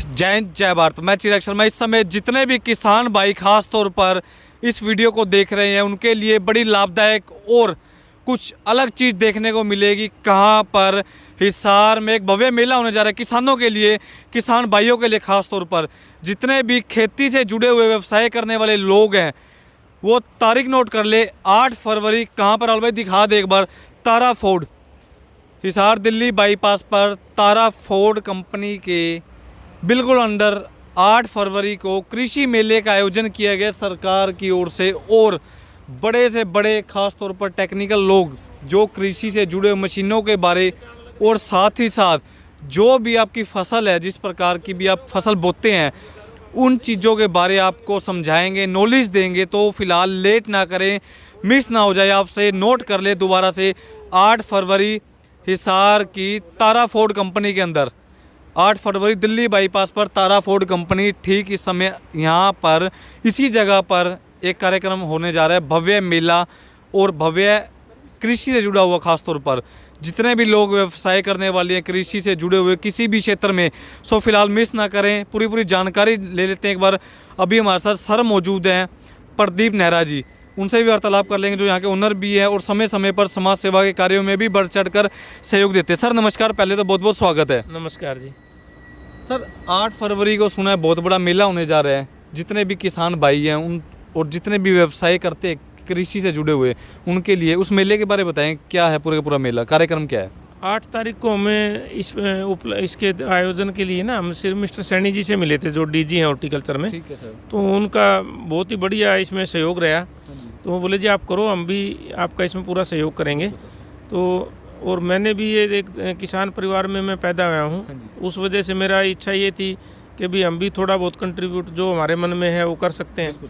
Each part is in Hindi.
जय हिंद जय भारत। मैं चिराग शर्मा। इस समय जितने भी किसान भाई खास तौर पर इस वीडियो को देख रहे हैं उनके लिए बड़ी लाभदायक और कुछ अलग चीज़ देखने को मिलेगी। कहाँ पर हिसार में एक भव्य मेला होने जा रहा है किसानों के लिए, किसान भाइयों के लिए खास तौर पर। जितने भी खेती से जुड़े हुए व्यवसाय करने वाले लोग हैं वो तारीख नोट कर ले। 8 फरवरी कहाँ पर भाई दिखा दे एक बार। तारा फोर्ड, हिसार दिल्ली बाईपास पर तारा फोर्ड कंपनी के बिल्कुल अंदर 8 फरवरी को कृषि मेले का आयोजन किया गया सरकार की ओर से। और बड़े से बड़े खास तौर पर टेक्निकल लोग जो कृषि से जुड़े मशीनों के बारे और साथ ही साथ जो भी आपकी फसल है, जिस प्रकार की भी आप फसल बोते हैं, उन चीज़ों के बारे आपको समझाएंगे, नॉलेज देंगे। तो फिलहाल लेट ना करें, मिस ना हो जाए, आपसे नोट कर ले दोबारा से। 8 फरवरी हिसार की तारा फोर्ड कंपनी के अंदर, 8 फरवरी दिल्ली बाईपास पर तारा फोर्ड कंपनी, ठीक इस समय यहाँ पर इसी जगह पर एक कार्यक्रम होने जा रहा है, भव्य मेला और भव्य कृषि से जुड़ा हुआ। खास तौर पर जितने भी लोग व्यवसाय करने वाले हैं कृषि से जुड़े हुए किसी भी क्षेत्र में, सो फिलहाल मिस ना करें, पूरी जानकारी ले लेते हैं एक बार। अभी हमारे साथ सर मौजूद हैं प्रदीप नेहरा जी, उनसे भी वार्तालाप कर लेंगे जो यहाँ के ओनर भी हैं और समय समय पर समाज सेवा के कार्यों में भी बढ़ चढ़ कर सहयोग देते हैं। सर नमस्कार, पहले तो बहुत बहुत स्वागत है। नमस्कार जी। सर 8 फरवरी को सुना है बहुत बड़ा मेला होने जा रहा है। जितने भी किसान भाई हैं उन और जितने भी व्यवसाय करते हैं कृषि से जुड़े हुए उनके लिए उस मेले के बारे में बताएं, क्या है पूरा का पूरा मेला, कार्यक्रम क्या है? 8 तारीख को हमें इसके आयोजन के लिए ना हम सिर्फ मिस्टर सैनी जी से मिले थे जो डीजी हैं हॉर्टिकल्चर में। ठीक है सर। तो उनका बहुत ही बढ़िया इसमें सहयोग रहा। तो वो बोले जी आप करो, हम भी आपका इसमें पूरा सहयोग करेंगे। तो और मैंने भी ये एक किसान परिवार में मैं पैदा हुआ हूँ, उस वजह से मेरा इच्छा ये थी कि भी हम भी थोड़ा बहुत कंट्रीब्यूट जो हमारे मन में है वो कर सकते हैं।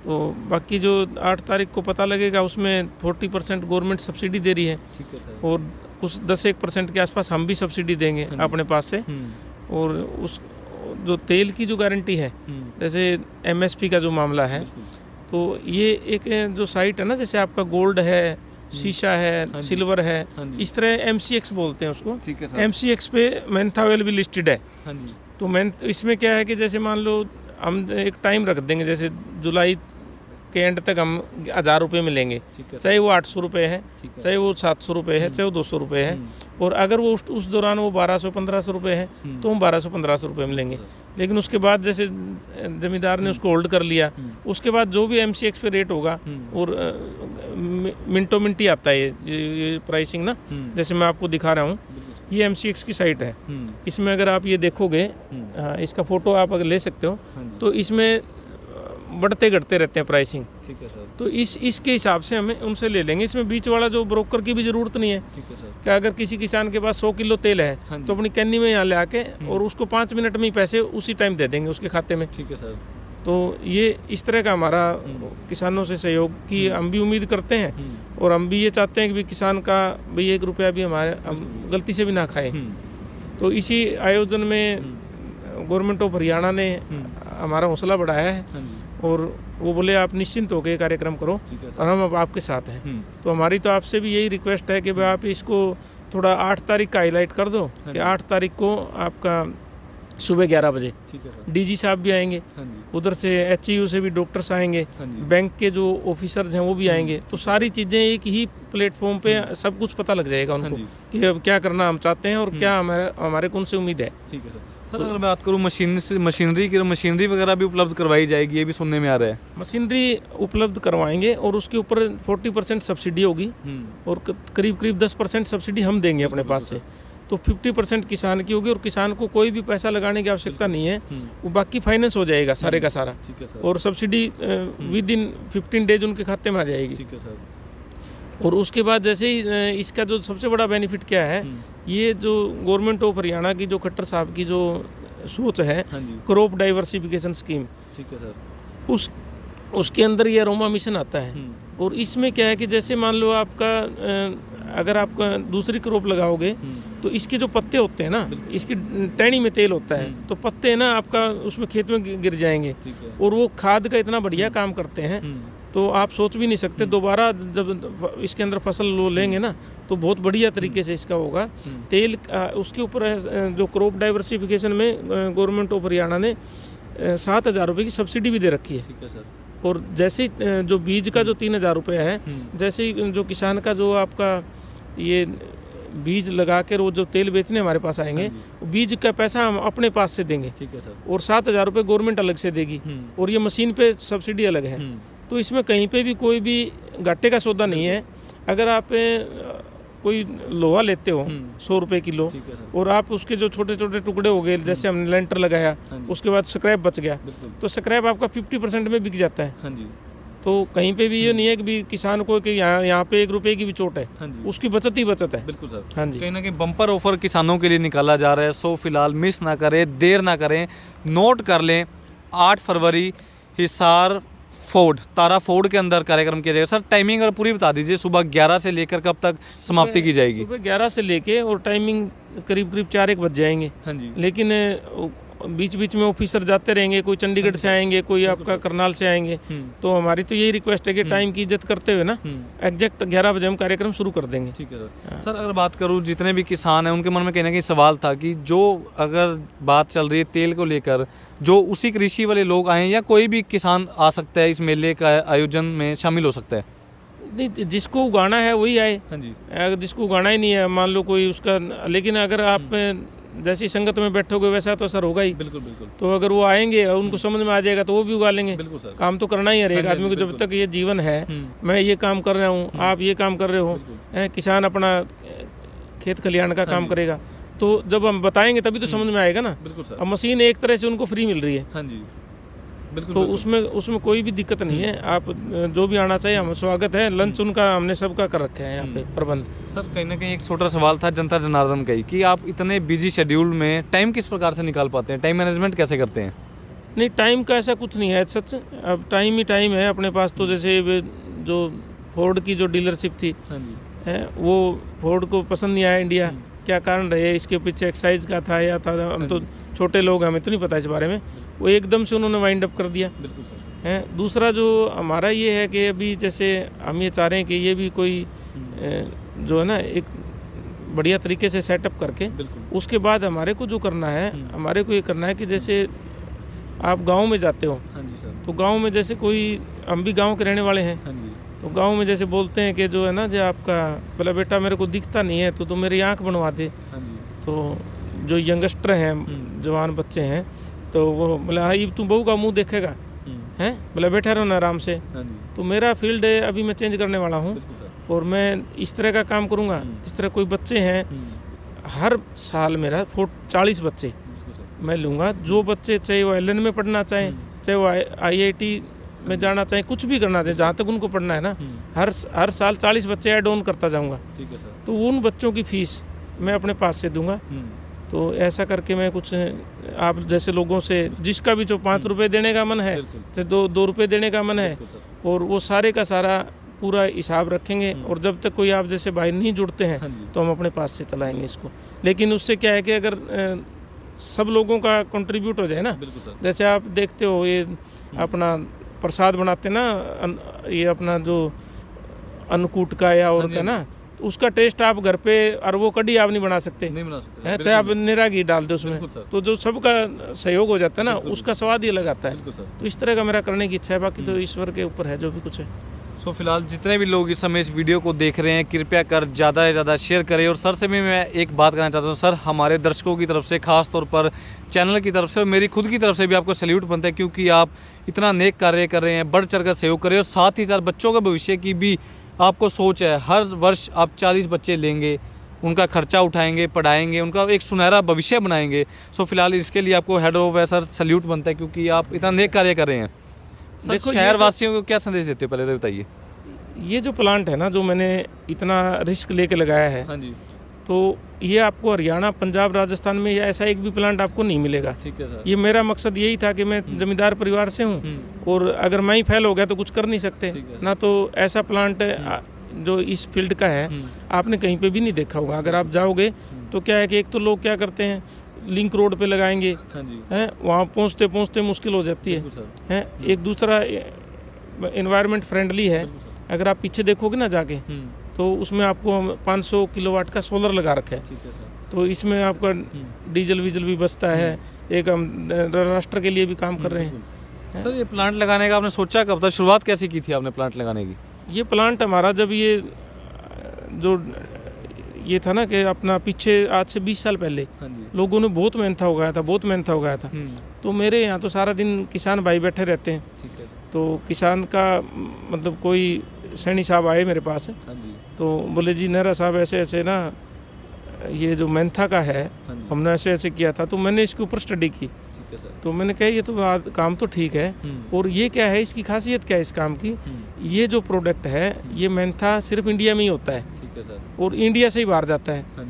तो बाकी जो 8 तारीख को पता लगेगा उसमें 40% गवर्नमेंट सब्सिडी दे रही है। ठीक है सर। और कुछ 10-1% के आसपास हम भी सब्सिडी देंगे अपने पास से। और उस जो तेल की जो गारंटी है, जैसे MSP का जो मामला है, तो ये एक जो साइट है ना, जैसे आपका गोल्ड है, शीशा है, सिल्वर है, इस तरह MCX बोलते हैं उसको। ठीक है सर। MCX पे मेंथा ऑयल भी लिस्टेड है। तो इसमें क्या है कि जैसे मान लो हम एक टाइम रख देंगे, जैसे जुलाई के एंड तक हम 1000 रुपये में लेंगे, चाहे वो 800 रुपये है, चाहे वो 700 रुपये है, चाहे वो 200 रुपये है। और अगर वो उस दौरान वो 1200-1500 रुपये है तो हम 1200-1500 रुपये में लेंगे। लेकिन उसके बाद जैसे जमींदार ने उसको होल्ड कर लिया, उसके बाद जो भी MCX पे रेट होगा और मिनटों मिनट ही आता है ये प्राइसिंग ना। जैसे मैं आपको दिखा रहा हूँ, ये MCX की साइट है। इसमें अगर आप ये देखोगे, इसका फोटो आप अगर ले सकते हो, तो इसमें बढ़ते घटते रहते हैं प्राइसिंग। ठीक है सर। तो इसके हिसाब से हमें उनसे ले लेंगे। इसमें बीच वाला जो ब्रोकर की भी ज़रूरत नहीं है। ठीक है सर। कि अगर किसी किसान के पास 100 किलो तेल है तो अपनी कैनी में यहाँ ले आके और उसको 5 मिनट में ही पैसे उसी टाइम दे देंगे उसके खाते में। ठीक है सर। तो ये इस तरह का हमारा किसानों से सहयोग की हम भी उम्मीद करते हैं और हम भी ये चाहते हैं कि भी किसान का भाई 1 रुपया भी हम गलती से भी ना खाए। तो इसी आयोजन में गवर्नमेंट ऑफ हरियाणा ने हमारा हौसला बढ़ाया है और वो बोले आप निश्चिंत होकर कार्यक्रम करो और हम अब आपके साथ हैं। तो हमारी तो आपसे भी यही रिक्वेस्ट है कि भाई आप इसको थोड़ा 8 तारीख का हाईलाइट कर दो कि 8 तारीख को आपका सुबह 11 बजे DG साहब भी आएंगे, उधर से HEU से भी डॉक्टर्स आएंगे, बैंक के जो ऑफिसर्स हैं वो भी आएंगे। तो सारी चीज़ें एक ही प्लेटफॉर्म पे सब कुछ पता लग जाएगा उनको कि अब क्या करना हम चाहते हैं और क्या हमारे को उनसे उम्मीद है। ठीक है सर। अगर मैं बात करूँ मशीनरी वगैरह भी उपलब्ध करवाई जाएगी, ये भी सुनने में आ रहा है। मशीनरी उपलब्ध करवाएंगे और उसके ऊपर 40% सब्सिडी होगी और करीब 10% सब्सिडी हम देंगे अपने पास से। तो 50% किसान की होगी और किसान को कोई भी पैसा लगाने की आवश्यकता नहीं है, वो बाकी फाइनेंस हो जाएगा सारे का सारा। और सब्सिडी विद इन 15 डेज उनके खाते में आ जाएगी। ठीक है सर। और उसके बाद जैसे ही इसका जो सबसे बड़ा बेनिफिट क्या है, ये जो गवर्नमेंट ऑफ हरियाणा की जो खट्टर साहब की जो सोच है, क्रॉप डाइवर्सिफिकेशन स्कीम। ठीक है सर। उसके अंदर ये अरोमा मिशन आता है। और इसमें क्या है कि जैसे मान लो आपका अगर आप दूसरी क्रॉप लगाओगे तो इसके जो पत्ते होते हैं ना, इसकी टहनी में तेल होता है, तो पत्ते ना आपका उसमें खेत में गिर जाएंगे और वो खाद का इतना बढ़िया काम करते हैं। तो तो आप सोच भी नहीं सकते दोबारा जब इसके अंदर फसल लो लेंगे ना तो बहुत बढ़िया तरीके से इसका होगा। तेल उसके ऊपर जो क्रॉप डाइवर्सिफिकेशन में गवर्नमेंट ऑफ हरियाणा ने 7,000 रुपये की सब्सिडी भी दे रखी है। ठीक है सर। और जैसे ही जो बीज का जो 3,000 रुपये है, जैसे ही जो किसान का जो आपका ये बीज लगा कर वो जो तेल बेचने हमारे पास आएंगे, बीज का पैसा हम अपने पास से देंगे। ठीक है सर। और 7,000 रुपये गवर्नमेंट अलग से देगी और ये मशीन पे सब्सिडी अलग है। तो इसमें कहीं पे भी कोई भी घाटे का सौदा नहीं है। अगर आप कोई लोहा लेते हो 100 रुपये किलो और आप उसके जो छोटे छोटे टुकड़े हो गए, जैसे हमने लेंटर लगाया उसके बाद स्क्रैप बच गया, तो स्क्रैप आपका 50% में बिक जाता है। हाँ जी। तो कहीं पे भी ये नहीं है कि भी किसान को कि यहाँ पे 1 रुपये की भी चोट है, उसकी बचत ही बचत है। बिल्कुल सर। हाँ जी। कहीं ना कहीं बम्पर ऑफर किसानों के लिए निकाला जा रहा है। सो फिलहाल मिस ना करें, देर ना करें, नोट कर लें। 8 फरवरी हिसार फोर्ड, तारा फोर्ड के अंदर कार्यक्रम किया जाएगा। सर टाइमिंग और पूरी बता दीजिए, सुबह 11 से लेकर कब तक समाप्ति की जाएगी? सुबह 11 से लेके और टाइमिंग करीब 4-1 बज जाएंगे। हाँ जी। लेकिन बीच बीच में ऑफिसर जाते रहेंगे, कोई चंडीगढ़ से आएंगे, कोई आपका करनाल से आएंगे। तो हमारी तो यही रिक्वेस्ट है कि टाइम की इज्जत करते हुए ना एग्जैक्ट 11 बजे हम कार्यक्रम शुरू कर देंगे। ठीक है सर। सर अगर बात करूँ, जितने भी किसान हैं उनके मन में कहीं ना कहीं सवाल था कि जो अगर बात चल रही है तेल को लेकर, जो उसी कृषि वाले लोग आए या कोई भी किसान आ सकता है इस मेले का आयोजन में शामिल हो सकता है? नहीं, जिसको उगाना है वही आए। हाँ जी। अगर जिसको उगाना ही नहीं है, मान लो कोई उसका, लेकिन अगर आप जैसी संगत में बैठोगे वैसा तो असर होगा ही। बिल्कुल बिल्कुल। तो अगर वो आएंगे और उनको समझ में आ जाएगा तो वो भी उगा लेंगे। बिल्कुल सर। काम तो करना ही है एक आदमी को, जब तक ये जीवन है। मैं ये काम कर रहा हूँ, आप ये काम कर रहे हो, किसान अपना खेत खलिहान का काम करेगा, तो जब हम बताएंगे तभी तो समझ में आएगा ना। बिल्कुल सर। अब मशीन एक तरह से उनको फ्री मिल रही है। हाँ जी। बिल्कुल। तो उसमें कोई भी दिक्कत नहीं है। आप जो भी आना चाहिए, हम स्वागत है। लंच उनका हमने सबका कर रखे हैं यहाँ पे प्रबंध। सर कहीं ना कहीं एक छोटा सवाल था जनता जनार्दन का ही, कि आप इतने बिजी शेड्यूल में टाइम किस प्रकार से निकाल पाते हैं? टाइम मैनेजमेंट कैसे करते हैं? नहीं, टाइम का ऐसा कुछ नहीं है सच। अब टाइम ही टाइम है अपने पास। तो जैसे जो फोर्ड की जो डीलरशिप थी, वो फोर्ड को पसंद नहीं आया इंडिया। क्या कारण रहे इसके पीछे? एक्साइज का था या था, हम तो छोटे लोग, हमें तो नहीं पता इस बारे में। वो एकदम से उन्होंने वाइंड अप कर दिया। बिल्कुल सर। दूसरा जो हमारा ये है कि अभी जैसे हम ये चाह रहे हैं कि ये भी कोई जो है ना एक बढ़िया तरीके से सेटअप करके, उसके बाद हमारे को जो करना है, हमारे को ये करना है कि जैसे आप गांव में जाते हो। हाँ जी सर। तो गांव में जैसे कोई, हम भी गांव के रहने वाले हैं। हाँ जी। तो गांव में जैसे बोलते हैं कि जो है ना, जो आपका बोला बेटा मेरे को दिखता नहीं है तो मेरी आँख बनवा दे। हाँ जी। तो जो यंगस्टर हैं, जवान बच्चे हैं, तो वो बोला हाँ, तू बहू का मुंह देखेगा हैं, बोला बैठा रहो ना आराम से। तो मेरा फील्ड है, अभी मैं चेंज करने वाला हूँ और मैं इस तरह का काम करूँगा। इस तरह कोई बच्चे हैं, हर साल मेरा 40 बच्चे मैं लूँगा। जो बच्चे चाहे वो LN में पढ़ना चाहें, चाहे वो IIT में जाना चाहें, कुछ भी करना चाहें, जहाँ तक उनको पढ़ना है ना, हर साल 40 बच्चे ऐड ऑन करता जाऊँगा। ठीक है सर। तो उन बच्चों की फीस मैं अपने पास से दूंगा। तो ऐसा करके मैं कुछ, आप जैसे लोगों से जिसका भी जो 5 रुपये देने का मन है, चाहे 2 रुपये देने का मन है, और वो सारे का सारा पूरा हिसाब रखेंगे। और जब तक कोई आप जैसे भाई नहीं जुड़ते हैं तो हम अपने पास से चलाएंगे इसको। लेकिन उससे क्या है कि अगर सब लोगों का कंट्रीब्यूट हो जाए ना, जैसे आप देखते हो ये अपना प्रसाद बनाते ना, ये अपना जो अन्नकूट का या और का ना, उसका टेस्ट आप घर पे, और वो कड़ी आप नहीं बना सकते हैं, चाहे आप निरा घी डाल दो उसमें। तो जो सबका सहयोग हो जाता है ना, उसका स्वाद ही अलग आता है। तो इस तरह का मेरा करने की इच्छा है। बाकी तो ईश्वर के ऊपर है जो भी कुछ है। सो फिलहाल जितने भी लोग इस समय इस वीडियो को देख रहे हैं, कृपया कर ज़्यादा से ज़्यादा शेयर करें। और सर से भी मैं एक बात कहना चाहता हूँ, सर हमारे दर्शकों की तरफ से, खास तौर पर चैनल की तरफ से और मेरी खुद की तरफ से भी आपको सैल्यूट बनता है, क्योंकि आप इतना नेक कार्य कर रहे हैं, बढ़ चढ़ कर सहयोग कर रहे हैं। और साथ ही साथ बच्चों के भविष्य की भी आपको सोच है। हर वर्ष आप 40 बच्चे लेंगे, उनका खर्चा उठाएंगे, पढ़ाएंगे, उनका एक सुनहरा भविष्य बनाएंगे। सो फिलहाल इसके लिए आपको हेड ऑफ सर सैल्यूट बनता है, क्योंकि आप इतना नेक कार्य कर रहे हैं। देखो शहर वासियों को क्या संदेश देते हो, पहले तो बताइए। ये जो प्लांट है ना, जो मैंने इतना रिस्क लेके लगाया है, हाँ जी, तो ये आपको हरियाणा, पंजाब, राजस्थान में या ऐसा एक भी प्लांट आपको नहीं मिलेगा। ठीक है सर। ये मेरा मकसद यही था कि मैं जमींदार परिवार से हूँ, और अगर मैं ही फेल हो गया तो कुछ कर नहीं सकते ना। तो ऐसा प्लांट जो इस फील्ड का है, आपने कहीं पे भी नहीं देखा होगा। अगर आप जाओगे तो क्या है कि एक तो लोग क्या करते हैं, लिंक रोड पे लगाएंगे, हैं, वहाँ पहुँचते पहुँचते मुश्किल हो जाती है। एक दूसरा एनवायरनमेंट फ्रेंडली है। अगर आप पीछे देखोगे ना जाके तो उसमें आपको 500 किलोवाट का सोलर लगा रखा है। ठीक है सर। तो इसमें आपका डीजल वीजल भी बचता है, एक हम राष्ट्र के लिए भी काम कर रहे हैं। सर ये प्लांट लगाने का आपने सोचा कब था, शुरुआत कैसे की थी आपने प्लांट लगाने की? ये प्लांट हमारा जब जो ये था ना कि अपना पीछे आज से 20 साल पहले लोगों ने बहुत मेहनत उगाया था। तो मेरे यहाँ तो सारा दिन किसान भाई बैठे रहते हैं। ठीक है। तो किसान का मतलब कोई सैनी साहब आए मेरे पास, तो बोले जी नेहरा साहब ऐसे ऐसे ना ये जो मेंथा का है हमने ऐसे ऐसे किया था। तो मैंने इसके ऊपर स्टडी की। तो मैंने कहा ये तो काम तो ठीक है, और ये क्या है, इसकी खासियत क्या है इस काम की। ये जो प्रोडक्ट है ये मेंथा सिर्फ इंडिया में ही होता है, और इंडिया से ही बाहर जाता है।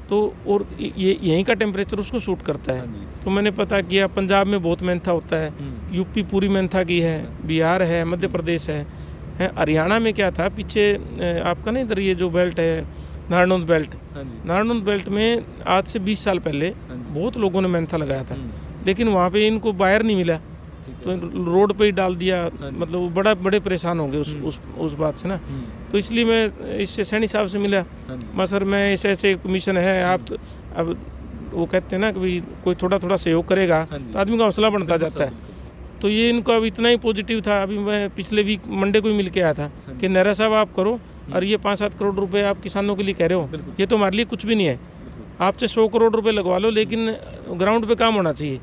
तो और ये यहीं का टेम्परेचर उसको सूट करता है। तो मैंने पता किया पंजाब में बहुत मेंथा होता है, यूपी पूरी मेंथा की है, बिहार है, मध्य प्रदेश है। हरियाणा में क्या था पीछे आपका ना इधर ये जो बेल्ट है नारनौंद बेल्ट में आज से 20 साल पहले बहुत लोगों ने मेंथा लगाया था, लेकिन वहाँ पे इनको बायर नहीं मिला, तो रोड पे ही डाल दिया। मतलब वो बड़े परेशान होंगे उस बात से ना। तो इसलिए मैं इससे सैनी साहब से मिला, मैं सर मैं ऐसे ऐसे मिशन है, आप अब वो कहते हैं ना कि भाई कोई थोड़ा थोड़ा सहयोग करेगा तो आदमी का हौसला बढ़ता जाता है। तो ये इनको अब इतना ही पॉजिटिव था। अभी मैं पिछले वीक मंडे को ही मिल के आया था कि नेहरा साहब आप करो, और ये 5-7 करोड़ रुपए आप किसानों के लिए कह रहे हो, ये तो हमारे लिए कुछ भी नहीं है। आपसे 100 करोड़ रुपए लगवा लो, लेकिन ग्राउंड पे काम होना चाहिए।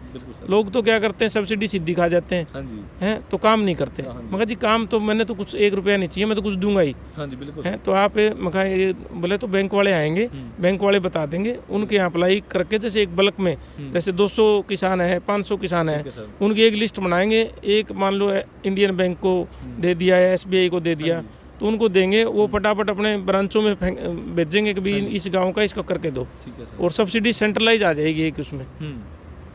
लोग तो क्या करते हैं, सब्सिडी सीधी खा जाते हैं, तो काम नहीं करते। मगर जी काम तो मैंने तो कुछ 1 रुपया नहीं चाहिए, मैं तो कुछ दूंगा ही। है तो आप मगर ये बोले तो बैंक वाले आएंगे, बैंक वाले बता देंगे, उनके यहाँ अप्लाई करके जैसे एक बल्क में जैसे 200 किसान है, 500 किसान है, उनकी एक लिस्ट बनाएंगे। एक मान लो इंडियन बैंक को दे दिया या SBI को दे दिया, तो उनको देंगे, वो फटाफट अपने ब्रांचों में भेजेंगे कि भाई इस गांव का इसको करके दो, और सब्सिडी सेंट्रलाइज आ जाएगी एक उसमें।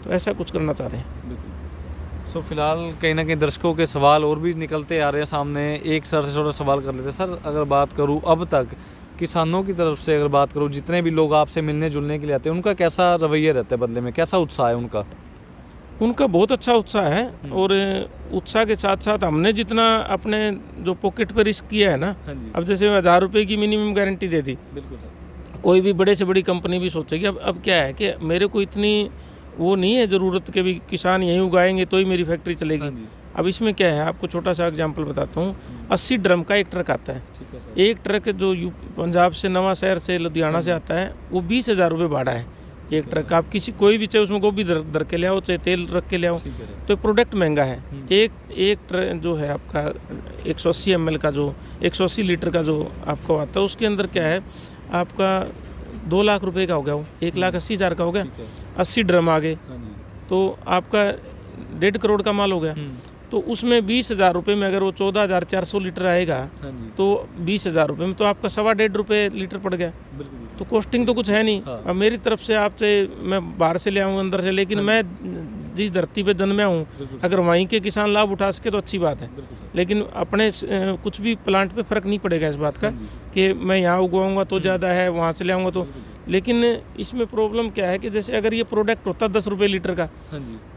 तो ऐसा कुछ करना चाह रहे हैं। सो फिलहाल कहीं ना कहीं दर्शकों के सवाल और भी निकलते आ रहे हैं सामने। एक सर से थोड़ा सवाल कर लेते हैं। सर अगर बात करूँ अब तक किसानों की तरफ से, अगर बात करूँ जितने भी लोग आपसे मिलने जुलने के लिए आते हैं, उनका कैसा रवैया रहता है बदले में, कैसा उत्साह है उनका? उनका बहुत अच्छा उत्साह है, और उत्साह के साथ साथ हमने जितना अपने जो पॉकेट पे रिस्क किया है ना, अब जैसे 1000 रुपये की मिनिमम गारंटी दे दी, कोई भी बड़े से बड़ी कंपनी भी सोचेगी अब क्या है कि मेरे को इतनी वो नहीं है ज़रूरत के भी किसान यहीं उगाएंगे तो ही मेरी फैक्ट्री चलेगी। अब इसमें क्या है, आपको छोटा सा एग्जांपल बताता हूँ। 80 ड्रम का एक ट्रक आता है। एक ट्रक जो पंजाब से नवा शहर से लुधियाना से आता है, वो 20,000 रुपये भाड़ा है एक ट्रक। आप कोई भी चाहे उसमें गोभी धर के ले आओ, चाहे तेल रख के ले आओ, तो प्रोडक्ट महंगा है। एक ट्रक जो है आपका 180 ml का, जो 180 लीटर का जो आपको आता है, उसके अंदर क्या है आपका 2 लाख रुपए का हो गया, वो 1,80,000 का हो गया। 80 ड्रम आ गए तो आपका 1.5 करोड़ का माल हो गया। तो उसमें 20,000 रुपये में अगर वो 14,400 लीटर आएगा तो 20,000 रुपये में तो आपका 1.25 रुपये लीटर पड़ गया। तो कॉस्टिंग तो कुछ है नहीं। अब मेरी तरफ से आपसे मैं बाहर से ले आऊँ अंदर से, लेकिन मैं जिस धरती पे जन्मा हूँ, अगर वहीं के किसान लाभ उठा सके तो अच्छी बात है। लेकिन अपने कुछ भी प्लांट पे फर्क नहीं पड़ेगा इस बात का कि मैं यहाँ उगाऊंगा तो ज़्यादा है, वहाँ से ले आऊँगा तो। लेकिन इसमें प्रॉब्लम क्या है कि जैसे अगर ये प्रोडक्ट होता 10 रुपये लीटर का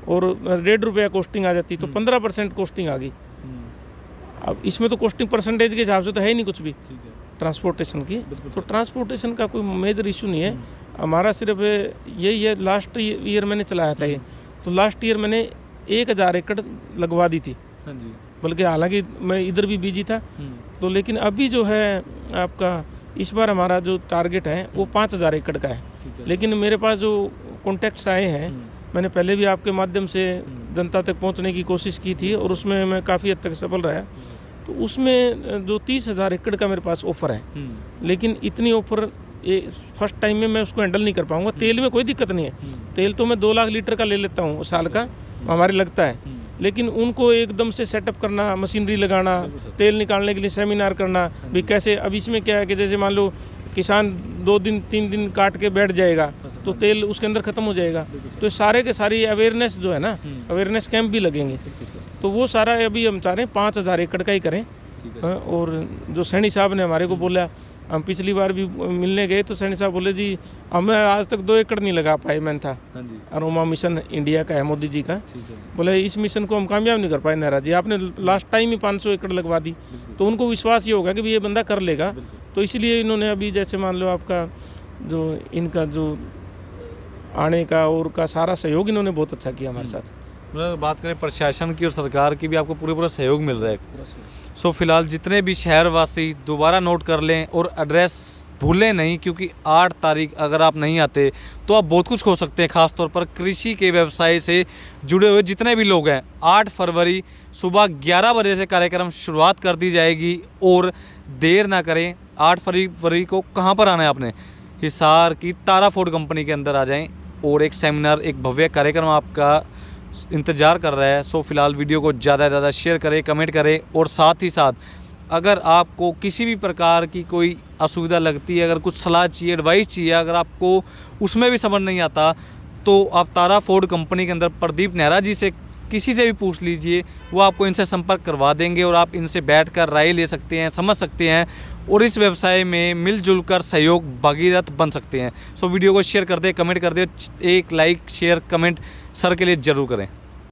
और 1.5 रुपया कॉस्टिंग आ जाती, तो 15% कॉस्टिंग आ गई। अब इसमें तो कॉस्टिंग परसेंटेज के हिसाब से तो है ही नहीं कुछ भी ट्रांसपोर्टेशन की। तो ट्रांसपोर्टेशन का कोई मेजर इशू नहीं है हमारा, सिर्फ यही है। लास्ट ईयर मैंने चलाया था ये, तो लास्ट ईयर मैंने 1000 एकड़ लगवा दी थी, बल्कि हालांकि मैं इधर भी बिजी था। तो लेकिन अभी जो है आपका इस बार हमारा जो टारगेट है वो 5000 एकड़ का है। लेकिन मेरे पास जो कॉन्टैक्ट्स आए हैं, मैंने पहले भी आपके माध्यम से जनता तक पहुंचने की कोशिश की थी और उसमें मैं काफ़ी हद तक सफल रहा। तो उसमें जो 30,000 एकड़ का मेरे पास ऑफ़र है, लेकिन इतनी ऑफ़र फर्स्ट टाइम में मैं उसको हैंडल नहीं कर पाऊँगा। तेल में कोई दिक्कत नहीं है, तेल तो मैं 2 लाख लीटर का ले लेता हूँ साल का, हमारे लगता है। लेकिन उनको एकदम से सेटअप करना, मशीनरी लगाना, तेल निकालने के लिए सेमिनार करना भी कैसे। अब इसमें क्या है कि जैसे मान लो किसान 2 दिन 3 दिन काट के बैठ जाएगा तो तेल उसके अंदर ख़त्म हो जाएगा। तो सारे के सारी अवेयरनेस जो है ना, अवेयरनेस कैंप भी लगेंगे। तो वो सारा अभी हम चाह रहे हैं 5000 एकड़ का ही करें। और जो सैनी साहब ने हमारे को बोला हम पिछली बार भी मिलने गए तो सैनी साहब बोले जी हमें आज तक 2 एकड़ नहीं लगा पाए मैंने था। हाँ जी, अरोमा मिशन इंडिया का है मोदी जी का। ठीक है। बोले इस मिशन को हम कामयाब नहीं कर पाए नहरा जी, आपने लास्ट टाइम ही 500 एकड़ लगवा दी। तो उनको विश्वास ये होगा कि भी ये बंदा कर लेगा। तो इसलिए इन्होंने अभी जैसे मान लो आपका जो इनका जो आने का और का सारा सहयोग इन्होंने बहुत अच्छा किया हमारे साथ। मतलब बात करें प्रशासन की और सरकार की भी आपको पूरा सहयोग मिल रहा है। सो फिलहाल जितने भी शहरवासी दोबारा नोट कर लें और एड्रेस भूलें नहीं, क्योंकि 8 तारीख अगर आप नहीं आते तो आप बहुत कुछ खो सकते हैं, खासतौर पर कृषि के व्यवसाय से जुड़े हुए जितने भी लोग हैं। 8 फरवरी सुबह 11 बजे से कार्यक्रम शुरुआत कर दी जाएगी और देर ना करें। 8 फरवरी को कहाँ पर आना है आपने? हिसार की तारा फूड कंपनी के अंदर आ जाएं और एक सेमिनार, एक भव्य कार्यक्रम आपका इंतज़ार कर रहा है। सो फिलहाल वीडियो को ज़्यादा से ज़्यादा शेयर करें, कमेंट करें और साथ ही साथ अगर आपको किसी भी प्रकार की कोई असुविधा लगती है, अगर कुछ सलाह चाहिए, एडवाइस चाहिए, अगर आपको उसमें भी समझ नहीं आता तो आप तारा फूड कंपनी के अंदर प्रदीप नेहरा जी से किसी से भी पूछ लीजिए, वो आपको इनसे संपर्क करवा देंगे और आप इनसे बैठकर राय ले सकते हैं, समझ सकते हैं और इस व्यवसाय में मिलजुल कर सहयोग भागीरथ बन सकते हैं। सो वीडियो को शेयर कर दें, कमेंट कर दें, एक लाइक शेयर कमेंट सर के लिए ज़रूर करें।